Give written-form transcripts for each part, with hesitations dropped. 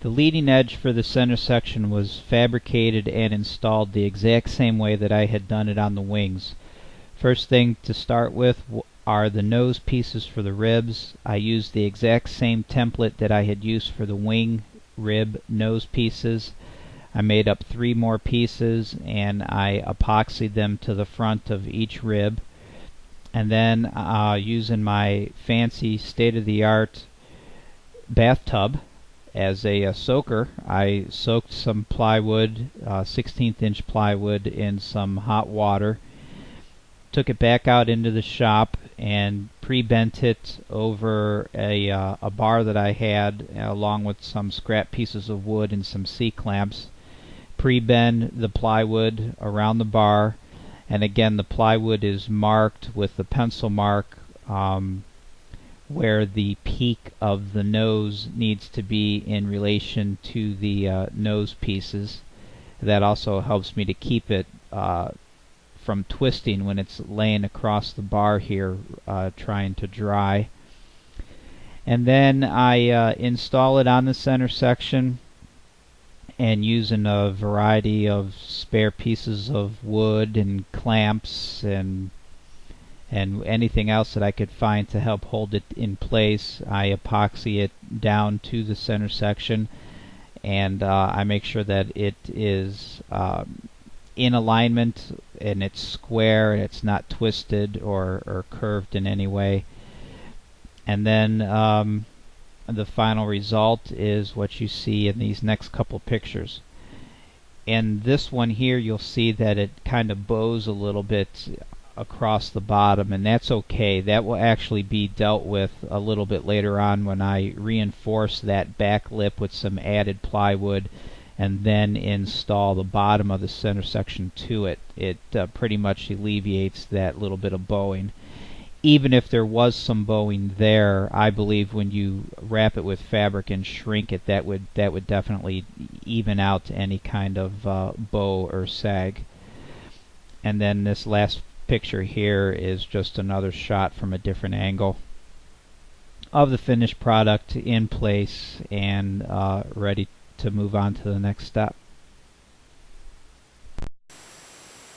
The leading edge for the center section was fabricated and installed the exact same way that I had done it on the wings. First thing to start with are the nose pieces for the ribs. I used the exact same template that I had used for the wing rib nose pieces. I made up 3 more pieces and I epoxied them to the front of each rib. And then using my fancy state-of-the-art bathtub as a soaker, I soaked some plywood, 16th inch plywood, in some hot water, took it back out into the shop and pre-bent it over a bar that I had, along with some scrap pieces of wood and some C-clamps. Pre-bend the plywood around the bar, and again the plywood is marked with the pencil mark where the peak of the nose needs to be in relation to the nose pieces. That also helps me to keep it from twisting when it's laying across the bar here, trying to dry. And then I install it on the center section, and using a variety of spare pieces of wood and clamps and anything else that I could find to help hold it in place, I epoxy it down to the center section, and I make sure that it is in alignment and it's square and it's not twisted or curved in any way. And then the final result is what you see in these next couple pictures. In this one here, you'll see that it kind of bows a little bit across the bottom, and that's okay. That will actually be dealt with a little bit later on when I reinforce that back lip with some added plywood and then install the bottom of the center section to it. It pretty much alleviates that little bit of bowing. Even if there was some bowing there, I believe when you wrap it with fabric and shrink it, that would definitely even out any kind of bow or sag. And then this last picture here is just another shot from a different angle of the finished product in place and ready to move on to the next step.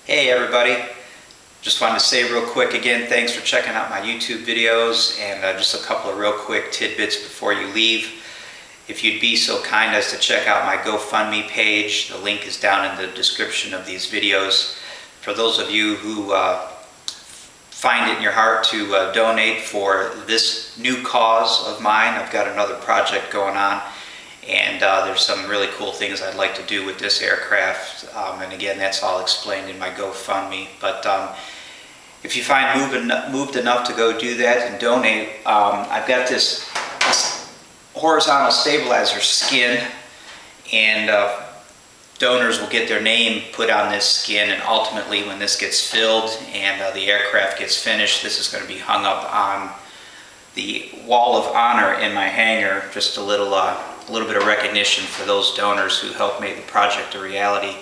Hey everybody, just wanted to say real quick again, thanks for checking out my YouTube videos, and just a couple of real quick tidbits before you leave. If you'd be so kind as to check out my GoFundMe page, the link is down in the description of these videos. For those of you who find it in your heart to donate for this new cause of mine, I've got another project going on, and there's some really cool things I'd like to do with this aircraft, and again, that's all explained in my GoFundMe. But if you find moved enough to go do that and donate, I've got this horizontal stabilizer skin, and donors will get their name put on this skin, and ultimately when this gets filled and the aircraft gets finished, this is going to be hung up on the wall of honor in my hangar. Just a little bit of recognition for those donors who helped make the project a reality.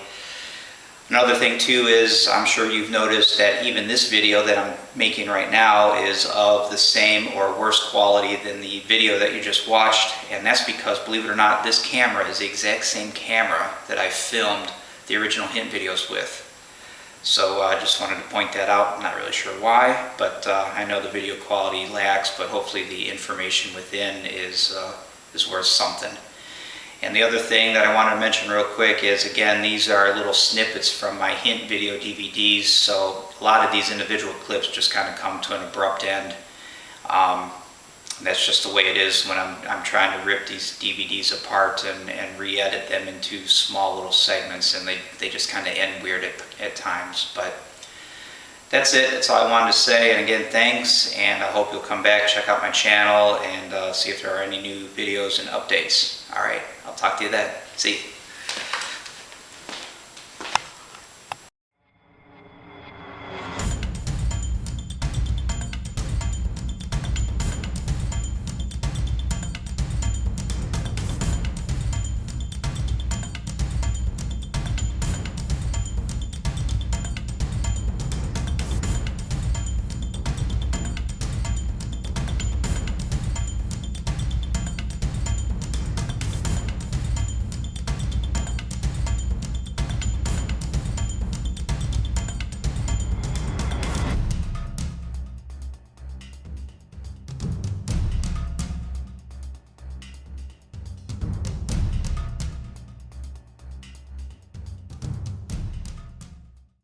Another thing too is, I'm sure you've noticed that even this video that I'm making right now is of the same or worse quality than the video that you just watched, and that's because, believe it or not, this camera is the exact same camera that I filmed the original hint videos with. So I just wanted to point that out. I'm not really sure why, but I know the video quality lacks, but hopefully the information within is worth something. And the other thing that I wanted to mention real quick is, again, these are little snippets from my hint video DVDs, so a lot of these individual clips just kind of come to an abrupt end. That's just the way it is when I'm trying to rip these DVDs apart and re-edit them into small little segments, and they just kind of end weird at times. But that's it. That's all I wanted to say. And again, thanks, and I hope you'll come back, check out my channel, and see if there are any new videos and updates. All right, I'll talk to you then. See you.